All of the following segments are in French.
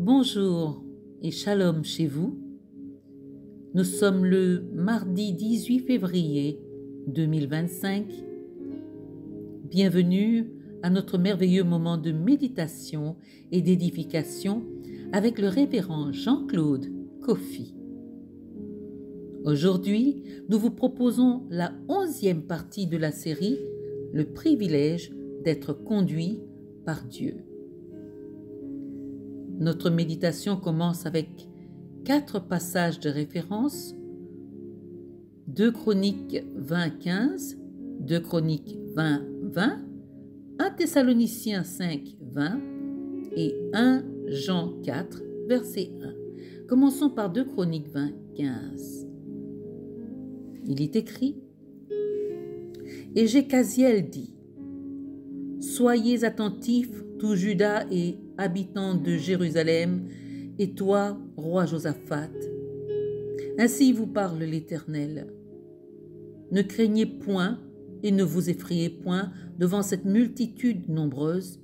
Bonjour et shalom chez vous. Nous sommes le mardi 18 février 2025. Bienvenue à notre merveilleux moment de méditation et d'édification avec le révérend Jean-Claude Kofi. Aujourd'hui, nous vous proposons la 11e partie de la série « Le privilège d'être conduit par Dieu ». Notre méditation commence avec 4 passages de référence, 2 Chroniques 20-15, 2 Chroniques 20-20, 1 Thessaloniciens 5-20 et 1 Jean 4, verset 1. Commençons par 2 Chroniques 20-15. Il est écrit « Et Jécaziel dit, soyez attentifs, tout Juda et habitants de Jérusalem, et toi, roi Josaphat. Ainsi vous parle l'Éternel. Ne craignez point et ne vous effrayez point devant cette multitude nombreuse,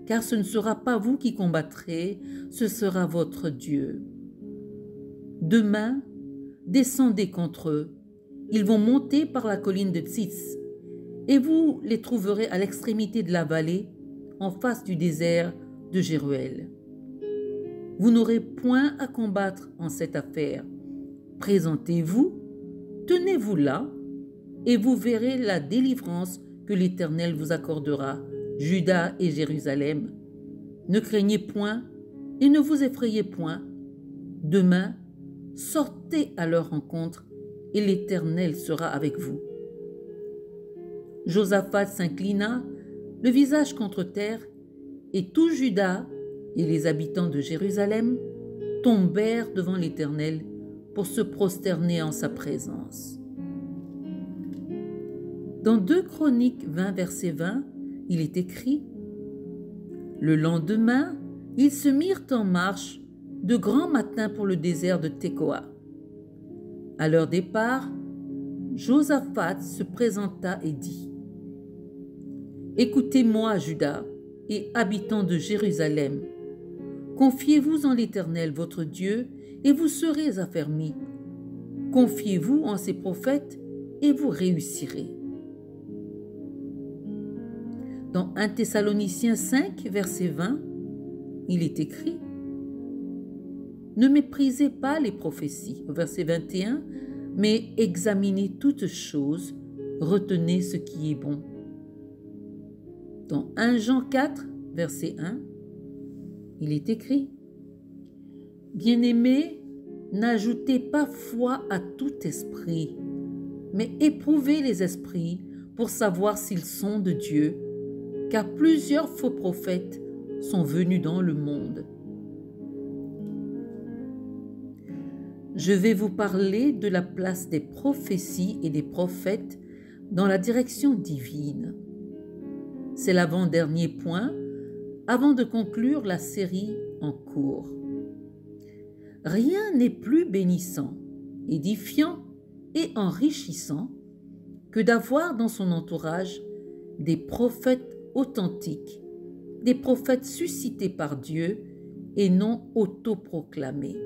car ce ne sera pas vous qui combattrez, ce sera votre Dieu. Demain, descendez contre eux. Ils vont monter par la colline de Tzitz, et vous les trouverez à l'extrémité de la vallée, en face du désert de Jéruel. Vous n'aurez point à combattre en cette affaire. Présentez-vous, tenez-vous là, et vous verrez la délivrance que l'Éternel vous accordera, Juda et Jérusalem. Ne craignez point et ne vous effrayez point. Demain, sortez à leur rencontre, et l'Éternel sera avec vous. Josaphat s'inclina, le visage contre terre, et tout Juda et les habitants de Jérusalem tombèrent devant l'Éternel pour se prosterner en sa présence. Dans 2 Chroniques 20, verset 20, il est écrit « Le lendemain, ils se mirent en marche de grand matin pour le désert de Tekoa. À leur départ, Josaphat se présenta et dit « Écoutez-moi, Juda, et habitants de Jérusalem, confiez-vous en l'Éternel votre Dieu, et vous serez affermis. Confiez-vous en ses prophètes, et vous réussirez. » Dans 1 Thessaloniciens 5, verset 20, il est écrit « Ne méprisez pas les prophéties », au verset 21, « mais examinez toutes choses, retenez ce qui est bon. » Dans 1 Jean 4, verset 1, il est écrit « Bien-aimés, n'ajoutez pas foi à tout esprit, mais éprouvez les esprits pour savoir s'ils sont de Dieu, car plusieurs faux prophètes sont venus dans le monde. » Je vais vous parler de la place des prophéties et des prophètes dans la direction divine. C'est l'avant-dernier point avant de conclure la série en cours. Rien n'est plus bénissant, édifiant et enrichissant que d'avoir dans son entourage des prophètes authentiques, des prophètes suscités par Dieu et non autoproclamés.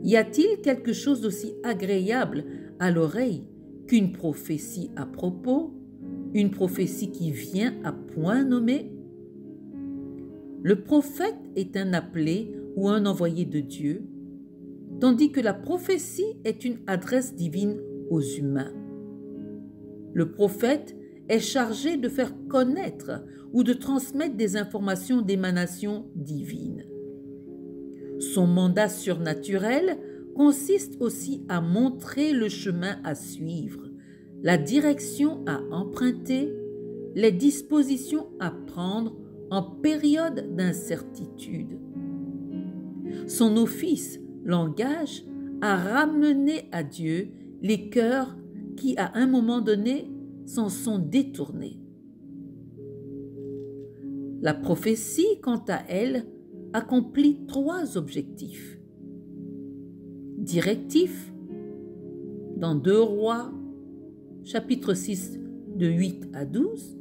Y a-t-il quelque chose d'aussi agréable à l'oreille qu'une prophétie à propos, une prophétie qui vient à point nommé? Le prophète est un appelé ou un envoyé de Dieu, tandis que la prophétie est une adresse divine aux humains. Le prophète est chargé de faire connaître ou de transmettre des informations d'émanation divine. Son mandat surnaturel consiste aussi à montrer le chemin à suivre, la direction à emprunter, les dispositions à prendre en période d'incertitude. Son office l'engage à ramener à Dieu les cœurs qui, à un moment donné, s'en sont détournés. La prophétie, quant à elle, accomplit 3 objectifs. Directif, dans 2 Rois, chapitre 6, de 8 à 12.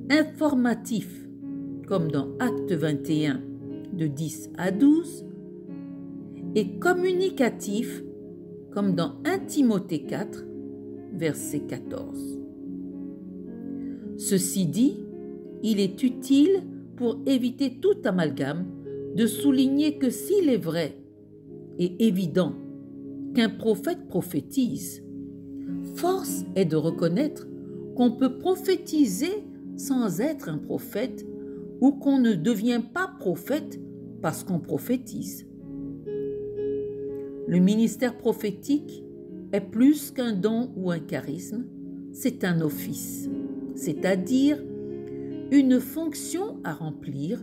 Informatif, comme dans Acte 21, de 10 à 12, et communicatif, comme dans 1 Timothée 4, verset 14. Ceci dit, il est utile, pour éviter tout amalgame, de souligner que s'il est vrai et évident qu'un prophète prophétise, force est de reconnaître qu'on peut prophétiser sans être un prophète ou qu'on ne devient pas prophète parce qu'on prophétise. Le ministère prophétique est plus qu'un don ou un charisme, c'est un office, c'est-à-dire une fonction à remplir,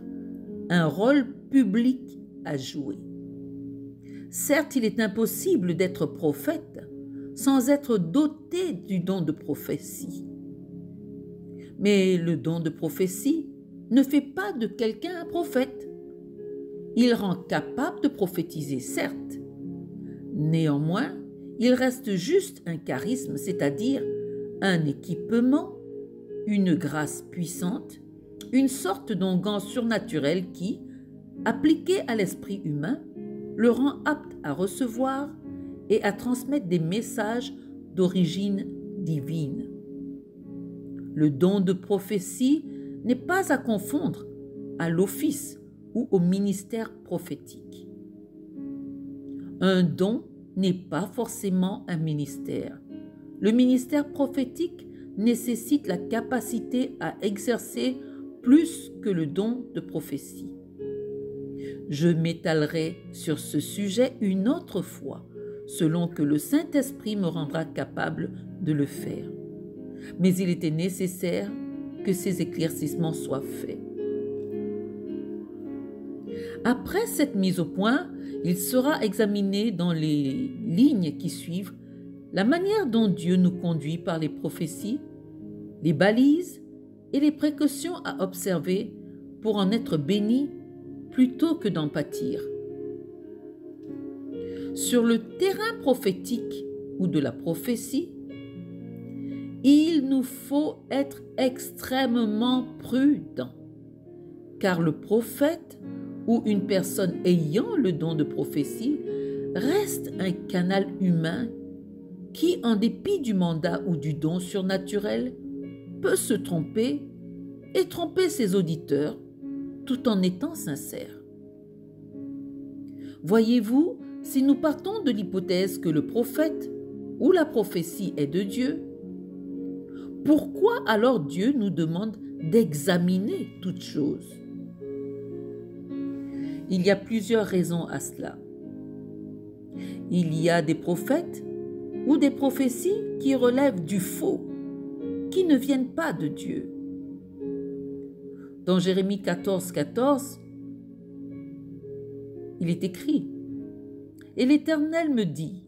un rôle public à jouer. Certes, il est impossible d'être prophète sans être doté du don de prophétie. Mais le don de prophétie ne fait pas de quelqu'un un prophète. Il rend capable de prophétiser, certes. Néanmoins, il reste juste un charisme, c'est-à-dire un équipement, une grâce puissante, une sorte d'onguent surnaturel qui, appliqué à l'esprit humain, le rend apte à recevoir et à transmettre des messages d'origine divine. Le don de prophétie n'est pas à confondre à l'office ou au ministère prophétique. Un don n'est pas forcément un ministère. Le ministère prophétique nécessite la capacité à exercer plus que le don de prophétie. Je m'étalerai sur ce sujet une autre fois, selon que le Saint-Esprit me rendra capable de le faire. Mais il était nécessaire que ces éclaircissements soient faits. Après cette mise au point, il sera examiné dans les lignes qui suivent la manière dont Dieu nous conduit par les prophéties, les balises et les précautions à observer pour en être bénis plutôt que d'en pâtir. Sur le terrain prophétique ou de la prophétie, il nous faut être extrêmement prudent, car le prophète ou une personne ayant le don de prophétie reste un canal humain qui, en dépit du mandat ou du don surnaturel, peut se tromper et tromper ses auditeurs tout en étant sincère. Voyez-vous, si nous partons de l'hypothèse que le prophète ou la prophétie est de Dieu, pourquoi alors Dieu nous demande d'examiner toutes choses? Il y a plusieurs raisons à cela. Il y a des prophètes ou des prophéties qui relèvent du faux, qui ne viennent pas de Dieu. Dans Jérémie 14, 14, il est écrit « Et l'Éternel me dit,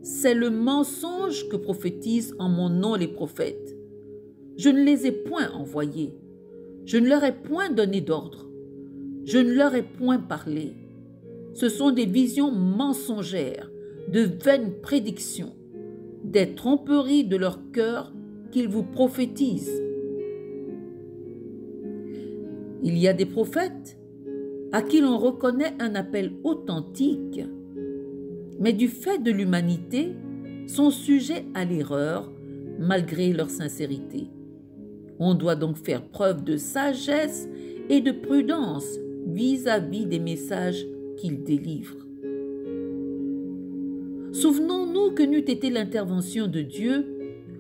c'est le mensonge que prophétisent en mon nom les prophètes. Je ne les ai point envoyés, je ne leur ai point donné d'ordre, je ne leur ai point parlé. Ce sont des visions mensongères, de vaines prédictions, des tromperies de leur cœur qu'ils vous prophétisent. » Il y a des prophètes à qui l'on reconnaît un appel authentique, mais du fait de l'humanité, sont sujets à l'erreur malgré leur sincérité. On doit donc faire preuve de sagesse et de prudence vis-à-vis des messages qu'ils délivrent. Souvenons-nous que n'eût été l'intervention de Dieu,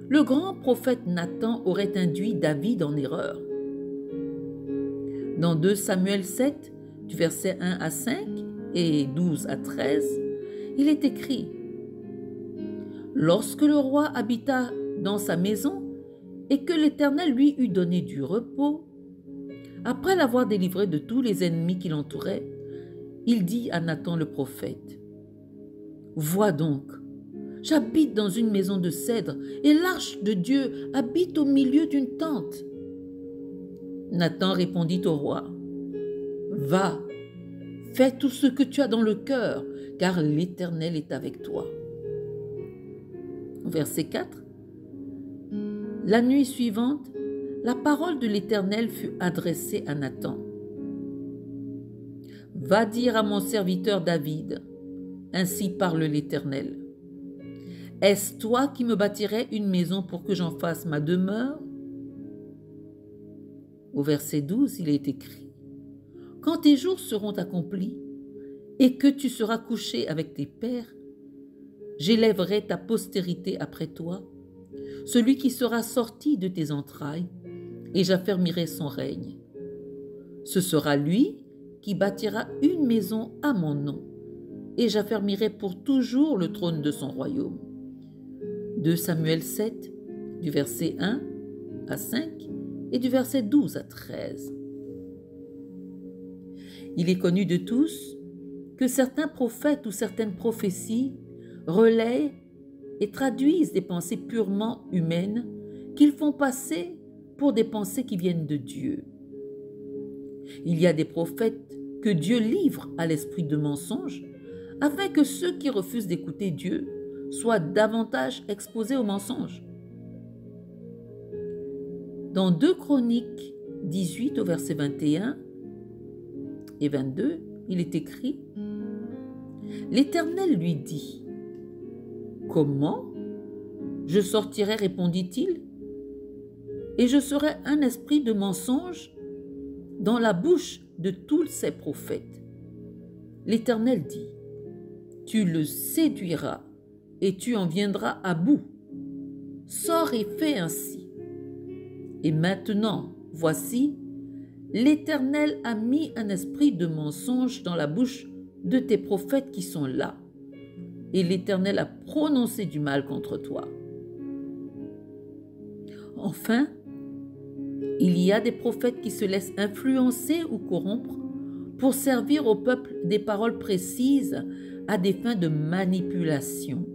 le grand prophète Nathan aurait induit David en erreur. Dans 2 Samuel 7, du verset 1 à 5 et 12 à 13, il est écrit « Lorsque le roi habita dans sa maison et que l'Éternel lui eut donné du repos, après l'avoir délivré de tous les ennemis qui l'entouraient, il dit à Nathan le prophète, « Vois donc, j'habite dans une maison de cèdre et l'arche de Dieu habite au milieu d'une tente. » Nathan répondit au roi, « Va, fais tout ce que tu as dans le cœur, car l'Éternel est avec toi. » Verset 4. La nuit suivante, la parole de l'Éternel fut adressée à Nathan. « Va dire à mon serviteur David, ainsi parle l'Éternel. Est-ce toi qui me bâtirais une maison pour que j'en fasse ma demeure ?» Au verset 12, il est écrit « Quand tes jours seront accomplis et que tu seras couché avec tes pères, j'élèverai ta postérité après toi, celui qui sera sorti de tes entrailles, et j'affermirai son règne. Ce sera lui qui bâtira une maison à mon nom, et j'affermirai pour toujours le trône de son royaume. » 2 Samuel 7, du verset 1 à 5 et du verset 12 à 13. Il est connu de tous que certains prophètes ou certaines prophéties relaient et traduisent des pensées purement humaines qu'ils font passer pour des pensées qui viennent de Dieu. Il y a des prophètes que Dieu livre à l'esprit de mensonge afin que ceux qui refusent d'écouter Dieu soient davantage exposés aux mensonges. Dans 2 Chroniques 18 au verset 21 et 22, il est écrit « L'Éternel lui dit, « Comment je sortirai, répondit-il, et je serai un esprit de mensonge dans la bouche de tous ces prophètes. » L'Éternel dit, « Tu le séduiras et tu en viendras à bout. Sors et fais ainsi. Et maintenant, voici, l'Éternel a mis un esprit de mensonge dans la bouche de tes prophètes qui sont là, et l'Éternel a prononcé du mal contre toi. Enfin, il y a des prophètes qui se laissent influencer ou corrompre pour servir au peuple des paroles précises à des fins de manipulation.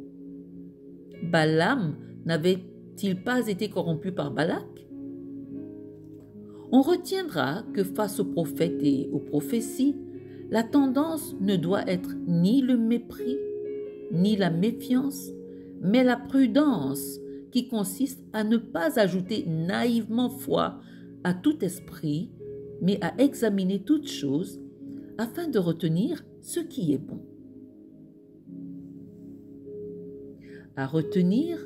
Balaam n'avait-il pas été corrompu par Balak? On retiendra que face aux prophètes et aux prophéties, la tendance ne doit être ni le mépris, ni la méfiance, mais la prudence qui consiste à ne pas ajouter naïvement foi à tout esprit, mais à examiner toutes choses afin de retenir ce qui est bon. À retenir,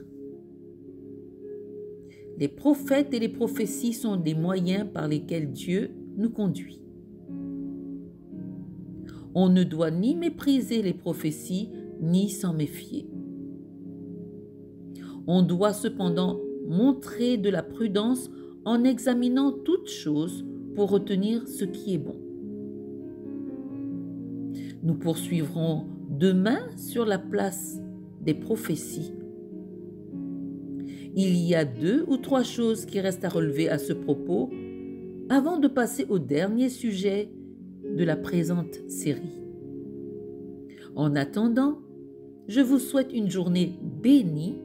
les prophètes et les prophéties sont des moyens par lesquels Dieu nous conduit. On ne doit ni mépriser les prophéties, ni s'en méfier. On doit cependant montrer de la prudence en examinant toutes choses pour retenir ce qui est bon. Nous poursuivrons demain sur la place des prophéties. Il y a 2 ou 3 choses qui restent à relever à ce propos avant de passer au dernier sujet de la présente série. En attendant, je vous souhaite une journée bénie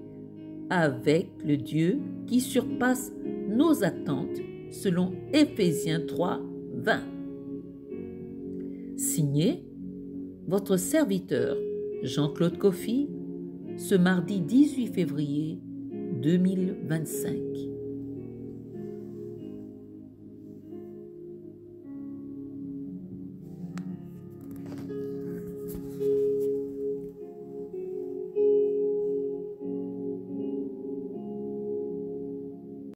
avec le Dieu qui surpasse nos attentes selon Éphésiens 3, 20. Signé votre serviteur Jean-Claude Coffy, ce mardi 18 février 2025.